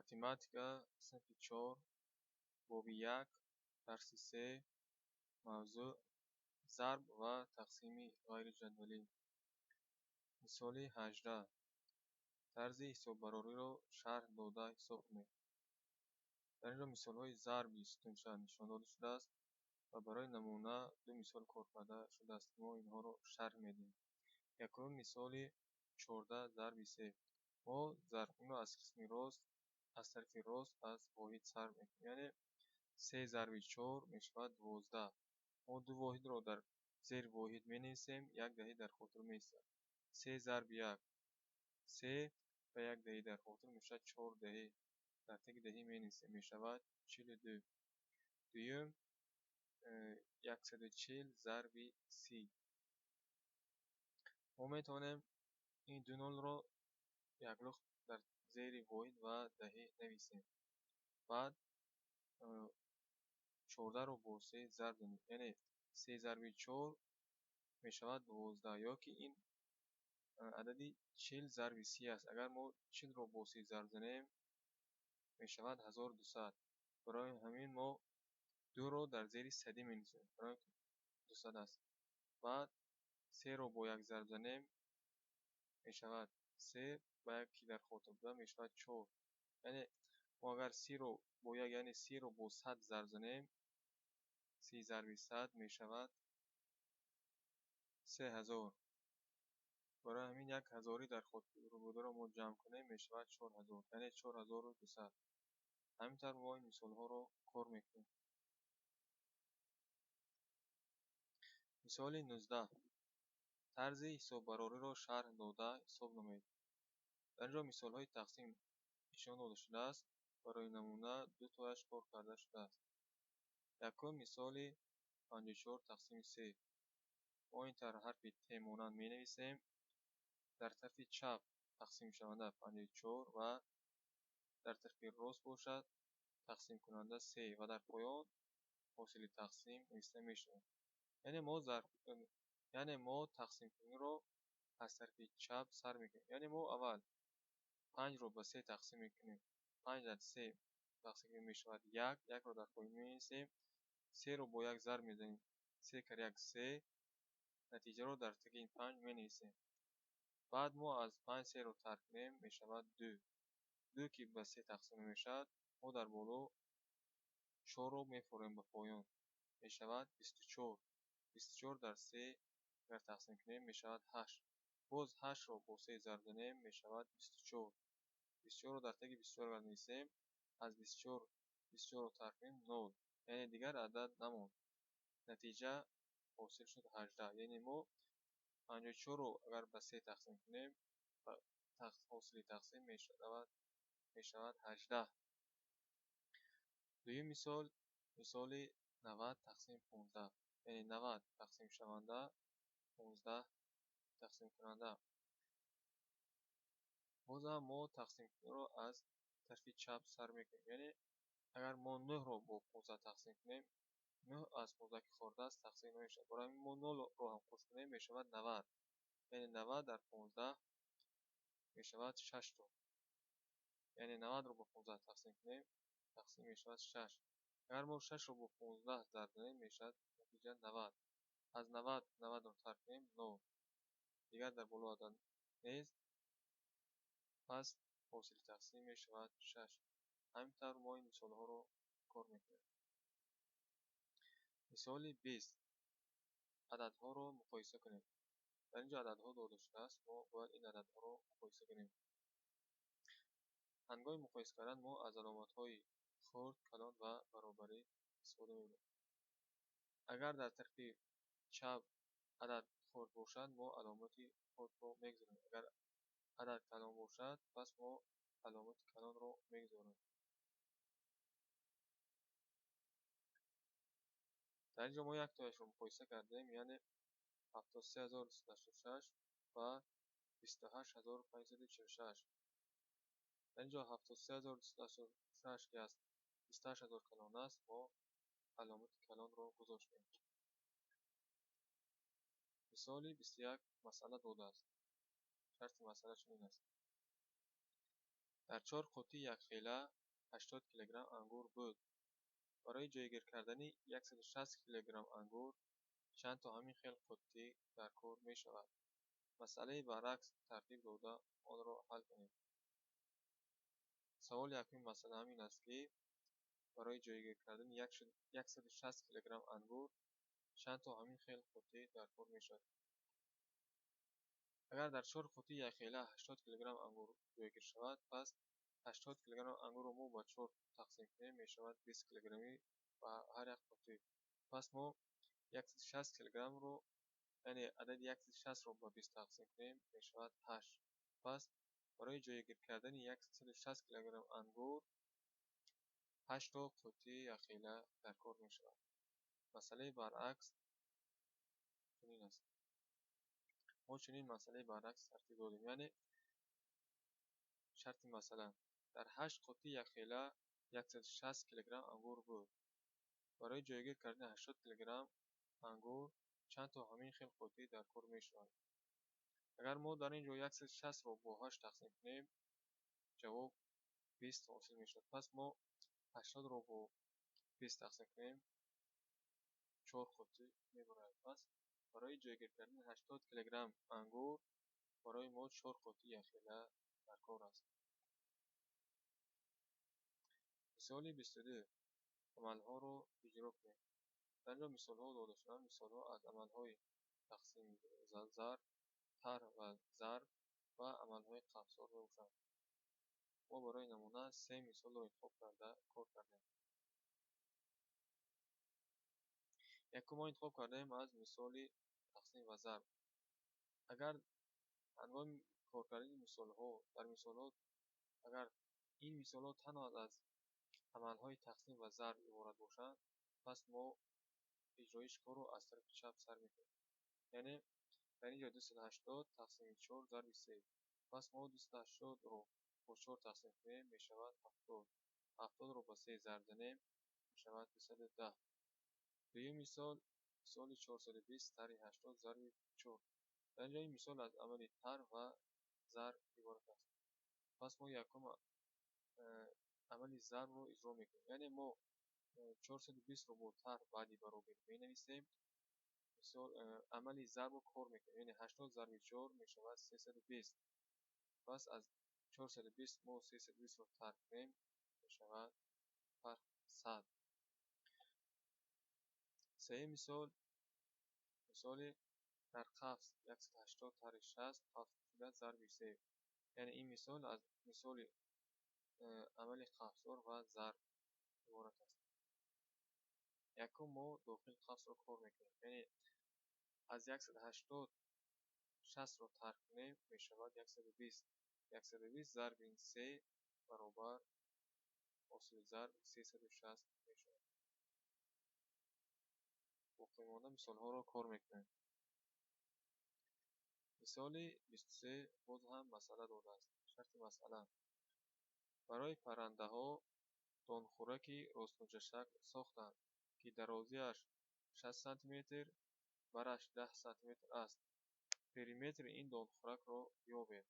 математика синфи 4 боби 1 дарси 3 мавзӯъ зарб ва тақсими ғайриҷадвалӣ. Мисоли 18. тарзи ҳисоббарориро шарҳ дода ҳисоб кунед. дар инҷо мисолҳои зарби ситунча нишон дода шудааст ва барои намуна ду мисол кор карда шудааст ки мо инҳоро шарҳ медиҳем. Якум мисоли 14 зарби 3. мо зарбиро аз қисми рост аз тарафи рост аз воҳид сарф мекунем, яъне 3 зарби 4 мешавад 12. мо ду воҳидро дар зери воҳид менависем, як даҳӣ дар хотир меистад. 3 зарби 1 3 ва як даҳӣ дар хотир мешавад 4 даҳӣ, дар таги даҳӣ менависем, мешавад 42. дуюм 140 зарби 30. мо метавонем ин ду нолро яклух дар зери воҳид ва даҳӣ нависем. Баъд 14ро бо 3 зарб занем, яъне 3 зарби 4 мешавад 12, ё ки ин адади 40 зарби 30 аст. агар мо 40ро бо 30 зарб занем мешавад 1200. барои ҳамин мо 2ро дар зери садӣ менависем, барои ки 200 аст. баъд 3ро бо 1 зарб занем мешавад 3 ба 1 ки дар хотир буда мешавад 4, яъне мо агар 30ро бо 1 яъне 30ро бо 100 зарб занем 30 зарби 100 мешавад 3000. барои ҳамин 1000-и дар хотир бударо мо ҷамъ кунем мешавад 4000, яъне 4200. ҳамин тавр мо ин мисолҳоро кор мекунем. мисоли 19. тарзи ҳисоббарориро шарҳ дода ҳисоб намоед. дар инҷо мисолҳои тақсим нишон дода шудааст. барои намуна дутояш кор карда шудааст. якум мисоли 54 тақсими 3. мо ин тавр ҳарфи т монанд менависем. дар тарафи чап тақсимшаванда 54 ва дар тарафи рост бошад тақсимкунанда 3 ва дар поён ҳосили тақсим нависта мешавад. яъне мо тақсимкуниро аз тарафи чап сар мекунем. яъне мо аввал 5ро ба 3 тақсим мекунем. 5 дар 3 тақсим кунем мешавад 1. 1ро дар поин менависем. 3ро бо 1 зарб мезанем. 3 кар 1 3. натиҷаро дар таги ин 5 менависем. баъд мо аз 5 3ро тарк кунем мешавад 2. 2 ки ба 3 тақсим намешавад мо дар боло 4ро мефорем ба поён, мешавад 24. 24 дар 3 агар тақсим кунем мешавад 8. боз 8ро бо 3 зарб занем мешавад 24. 24ро дар таги 24 агар нависем, аз 24 24ро тарк кунем 0, яъне дигар адад намонд. натиҷа ҳосил шуд 18, яъне мо 54ро агар ба 3 тақсим кунем ҳосили тақсим мешавад 18. дуюм мисол мисоли 90 тақсим 15, яъне 90 тақсимшаванда 15 тақсимкунанда. боз ҳам мо тақсимкуниро аз тарафи чап сар мекунем, яъне агар мо 9ро бо 15 тақсим кунем 9 аз 15 ки хоридааст тақсим намешавад. барои ҳамин мо 0ро ҳам қӯш кунем мешавад 90, яъне 90 дар 15 мешавад 6то, яъне 90ро ба 15 тақсим кунем тақсим мешавад 6. агар мо 6ро бо 15 зарб занем мешавад натиҷа 90. аз 90 90ро тарк кунем 0, дигар дар боло адад нест, пас ҳосили тақсим мешавад 6. ҳамин тавр мо ин мисолҳоро кор мекунем. мисоли 20. ададҳоро муқоиса кунед. дар инҷо ададҳо дода шудааст, мо бояд ин ададҳоро муқоиса кунем. ҳангоми муқоиса кардан мо аз аломатҳои хурд, калон ва баробарӣ истифода мебарем. агар дар тарафи чап адад хурд бошад мо аломати хурдро мегзорем, агар адад калон бошад пас мо аломати калонро мегзорем. дар инҷо мо яктояшро муқоиса кардем, яъне 73286 ва 28546. дар инҷо 73286 ки аз 28000 калон аст, мо аломати калонро гузоштем. мисоли 21 масъала додааст. шарти масъала чунин аст. در 4 قوطی یک خیله 80 کیلوگرم انگور بود. برای جایگیر کردن 160 کیلوگرم انگور چند تا همین خیل قوطی در کار می شود؟ مسئله برعکس ترتیب داده آن را حل کنید. سوال یکم مسئله همین است که برای جایگیر کردن 160 کیلوگرم انگور چند تا همین خیل قوطی در کار می شود؟ اگر در 4 قوطی یک خیله 80 کیلوگرم انگور جایگیر شود، پس 80 کیلوگرم انگور را ما با 4 تقسیم کنیم می شود 20 کیلوگرمی و هر یک قوطی. پس ما 160 کیلوگرم رو یعنی عدد 160 رو با 20 تقسیم کنیم می شود 8. پس برای جایگیر کردن 160 کیلوگرم انگور 8 تا قوطی یک خیله در کار می شود. مسئله برعکس چنین است. ما چنین مسئله برعکس ترتیب دادیم، یعنی شرط مثلا در 8 قوطی یک خیله 160 کیلوگرم انگور بود. برای جایگیر کردن 80 کیلوگرم انگور چند تا همین خیل قوطی در کار می شود؟ اگر ما در اینجا 160 رو با 8 تقسیم کنیم جواب 20 حاصل می شود. پس ما 80 رو با 20 تقسیم کنیم 4 قوطی می برد. پس برای جایگیر کردن 80 کیلوگرم انگور برای ما 4 قوطی یک خیله در کار است. مثال 22 عملها رو اجرا کنیم. در اینجا مثال ها داده شده. مثال ها از عمل های تقسیم ضرب، طرح و ضرب و عمل های قفسار باشند. ما برای نمونه 3 مثال را انتخاب کرده کار کردیم. یکم ما انتخاب کردیم از مثال تقسیم و ضرب. اگر هنگام کار کردن مثال ها در مثال ها اگر این مثال ها تنها از عمل های تقسیم و ضرب عبارت باشند، پس ما اجرایش کار رو از طرف چپ سر میکنیم. یعنی در اینجا 280 تقسیم 4 ضرب 3. پس ما 280 رو با 4 تقسیم کنیم می شود 70. 70 رو با 3 ضرب زنیم می شود 210. دویم مثال 420 طرح 80 ضرب 4. در اینجا این مثال از عمل طرح و ضرب عبارت است. پس ما یکم عمل ضرب رو اجرا میکنیم. یعنی ما 420 رو با طرح بعدی برابر می نویسیم. مثال عملی ضرب رو کار میکنیم. یعنی 80 ضرب 4 می شود 320. پس از 420 ما 320 رو طرح کنیم می شود فرق 100. سوم مثال در قفس 180 طرح 60 قفس شده ضرب 3. یعنی این مثال از مثال عمل قفسار و ضرب عبارت است. یکم ما داخل قفس رو کار میکنیم. یعنی از 180 60 رو طرح کنیم می شود 120. 120 ضرب این 3 برابر حاصل ضرب 360 می شود. باقی مانده مثال ها رو کار میکنیم. مثال 23 باز هم مسئله داده است. شرط مسئله برای پرنده ها دانخورکی راستمجشک ساختند که درازیش 60 سانتی متر برش 10 سانتی متر است. پریمتر این دانخورک را یابید.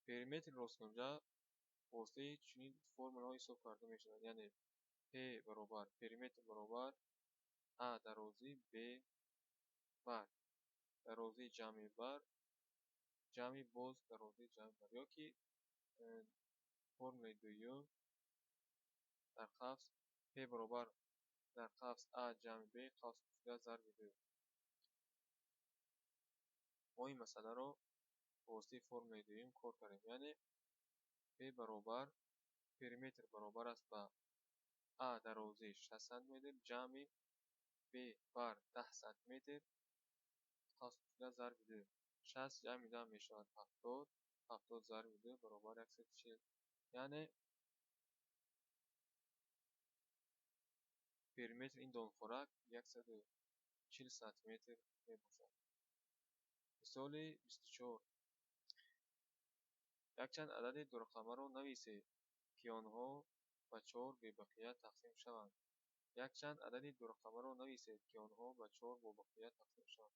پریمتر راستمجه واسطه چنین فرمول های حساب کرده می شود. یعنی P برابر پریمتر برابر A درازی B بر درازی جمع بر جمع باز درازی جمع بر. یا که فرمول دویم در قفس P برابر در قفس A جمع B قفس شده ضرب 2. ما این مسئله را واسطه فرمول دویم کار کردیم. یعنی P برابر پریمتر برابر است با A درازی 60 سانتی متر جمع B بر 10 سانتی متر قفس شده ضرب 2. 60 جمع 2 می شود 70. 70 ضرب 2 برابر 140. یعنی پریمتر این دانخورک 140 سانتی متر می باشد. مثال 24 یک چند عدد دو رقمه را نویسید که آنها به 4 به بقیه تقسیم شوند. یک چند عدد دو رقمه را نویسید که آنها به 4 با بقیه تقسیم شوند.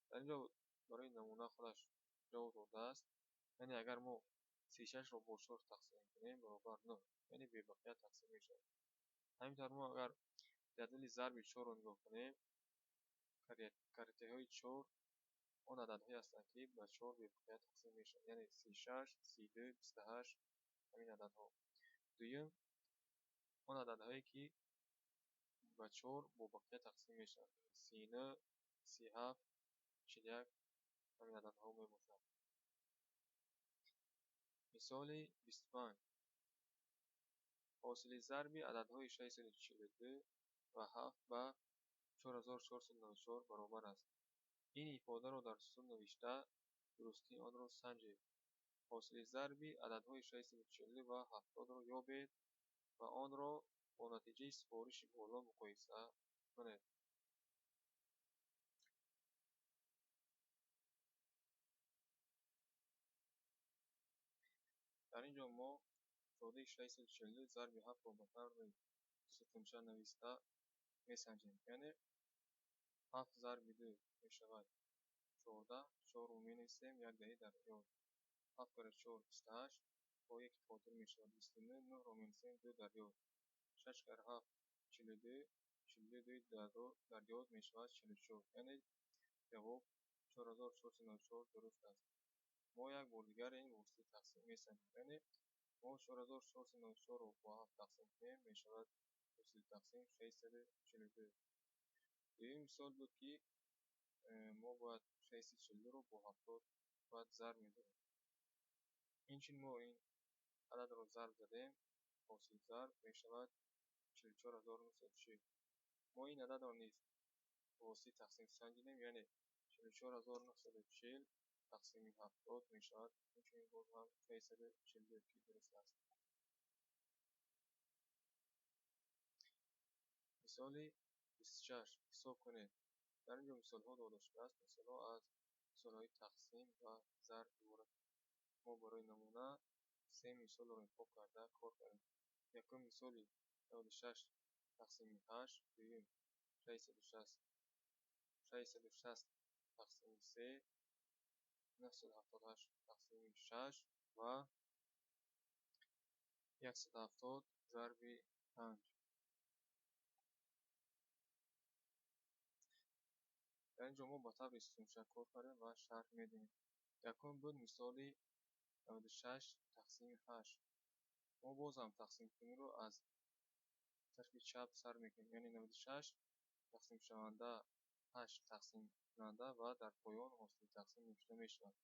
در اینجا برای نمونه خودش ҷавоб додааст. яъне агар мо 36-ро бо 4 тақсим кунем баробар 9, яъне бебақия тақсим мешавад. ҳамин мо агар ҷадвали зарби 4-ро нигоҳ кунем, каритаҳои 4 он ададҳое ҳастанд ки ба 4 бебақия тақсим мешаванд, яъне 36, 32, 28 ҳамин ададҳо. дуюм он ададҳое ки ба 4 бо бақия тақсим мешаванд, 39, 37, 41 ҳамин ададҳо мебошанд. мисоли 25. ҳосили зарби ададҳои 642 ва 7 ба 4494 баробар аст. ин ифодаро дар сум навишта дурустии онро санҷед. ҳосили зарби ададҳои 642 ва 70-ро ёбед ва онро бо натиҷаи супориши боло муқоиса кунед. дар ин ҷо мо ифодаи 642 зарби 7-ро ба таври сутунча нависта месанҷем. яъне 7 зарби 2 мешавад 14, 4-ро менависем 1 даҳӣ дар ёд, 7 кара 4 28, бо 1 хотир мешавад 29, 9-ро менависем 2 дар ёд, 6 кара 7 42, 42 дар ёд мешавад 44, яъне ҷавоб 4494 дуруст аст. мо як бор дигар ин воситаи тақсим месанҷем, яъне мо 4494-ро бо 7 тақсим кунем мешавад воситаи тақсим 642. дуюм мисол буд ки мо бояд 642-ро бо 70 бояд зарб медодем. инчунин мо ин ададро зарб задем, ҳосили зарб мешавад 44940. мо ин ададро низ бо воситаи тақсим санҷидем, яъне 44940 тақсими 70 мешавад инчунин боз ҳам 642 ки дуруст аст. мисоли 26. ҳисоб кунед. дар ин ҷо мисолҳо дода шудааст. мисолҳо аз мисолҳои тақсим ва зарб иборат. мо барои намуна 3 мисолро интихоб карда кор кардем. якум мисоли 96 тақсими 8, дуюм 660 тақсими 3, 978 тақсими 6 ва 170 зарби 5. дар ин ҷо мо ба таври сутунча кор кардем ва шарҳ медиҳем. якум буд мисоли 96 тақсими 8. мо боз ҳам тақсимкуниро аз тарафи чап сар мекунем, яъне 96 тақсимшаванда 8 тақсимкунанда ва дар поён ҳосили тақсим навишта мешавад.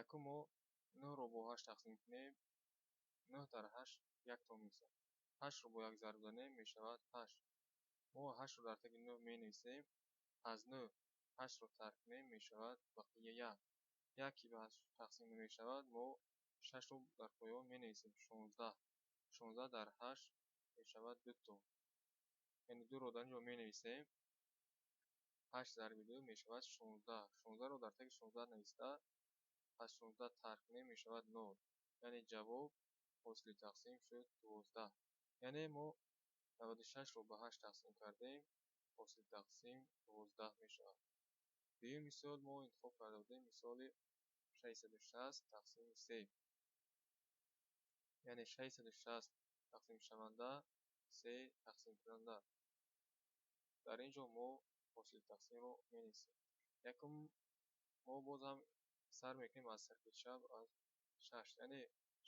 якум мо 9-ро бо 8 тақсим кунем, 9 дар 8 1 мешавад. 8-ро бо 1 зарб занем мешавад 8. мо 8-ро дар таги 9 менависем, аз 9 8-ро тарк кунем мешавад бақия 1. 1 ки ба 8 тақсим намешавад, мо 6-ро дар поён менависем 16. 16 дар 8 мешавад 2. яъне 2-ро дар ин ҷо менависем, 8 зарби 2 мешавад 16. 16-ро дар таги 16 нависта, аз 16 тарк кунем мешавад 0. яъне ҷавоб ҳосили тақсим шуд 12. яъне мо 96-ро ба 8 тақсим кардем, ҳосили тақсим 12 мешавад. дуюм мисол мо интихоб карда будем мисоли 660 тақсими 3. яъне 660 тақсимшаванда 3 тақсимкунанда. дар ин ҷо мо ҳосили тақсимро менависем. якум мо боз ҳам сар мекунем аз тарафи чап аз 6, яъне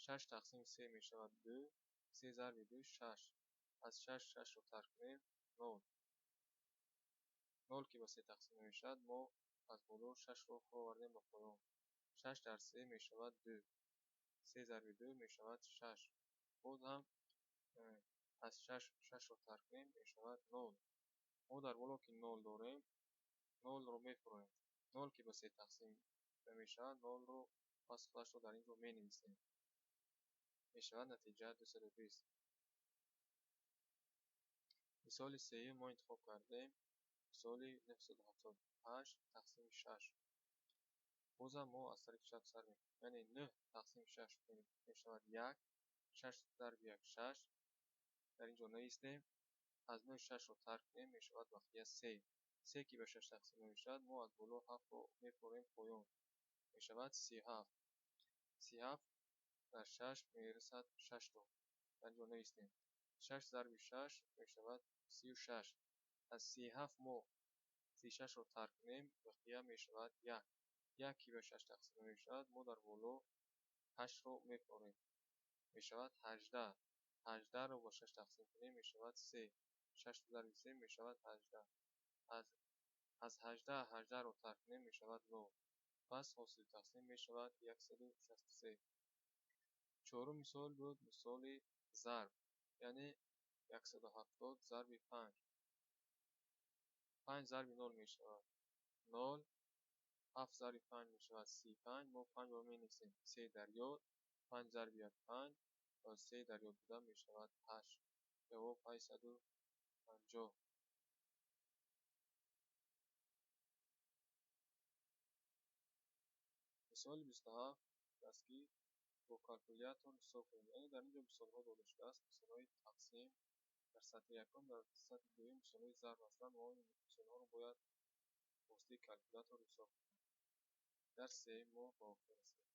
6 тақсими 3 мешавад 2, 3 зарби 2 6. аз 6 6-ро тарк кунем 0. 0 ки ба 3 тақсим намешавад, мо аз боло 6-ро овардем ба поён. 6 дар 3 мешавад 2. 3 зарби 2 мешавад 6. боз ҳам аз 6 6-ро тарк кунем мешавад 0. мо дар боло ки 0 дорем, 0-ро мефуроем. 0 ки ба 3 тақсим намешавад, 0-ро пас худашро дар ин ҷо менависем. мешавад натиҷа 220. мисоли сеюм мо интихоб кардем мисоли 978 тақсими 6. боз ҳам мо аз тарафи чап сар мекунем, яъне 9 тақсими 6 мешавад 1, 6 зарби 1 6. дар ин ҷо навистем, аз 9 6-ро тарк кунем мешавад бақия 3. 3 ки ба 6 тақсим намешавад, мо аз боло 7-ро мефурем поён. мешавад 37. 37 дар 6 мерасад 6 дар ҷо навистем. 6 зарби 6 мешавад 36. аз 37 мо 36-ро тарк кунем, бақия мешавад 1. 1 ки ба 6 тақсим мешавад, мо дар боло 8-ро мепорем, мешавад 18. 18-ро ба 6 тақсим кунем, мешавад 3. 6 зарби 3 мешавад 18. аз 18 18-ро тарк кунем, мешавад 9. пас ҳосили тақсим мешавад 163. чорум мисол буд мисоли зарб, яъне 170 зарби 5. 5 зарби 0 мешавад 0. 7 зарби 5 мешавад 35. мо 5-ро менисем 3 дар ёд. 5 зарби 1 5 ва 3 дар ёд буда мешавад 8. ҷавоб 850. мисоли 27 аст ки бо калкулятор ҳисоб кунем. Яъне дар ин ҷо мисолҳо дода шудааст. Мисолҳои тақсим дар сатҳи якум, дар сатҳи дуюм мисолҳои зарб ҳастанд. мо ин мисолҳоро бояд бо воситаи калкулятор ҳисоб кунем. дарси сеюм мо ба охир расидем.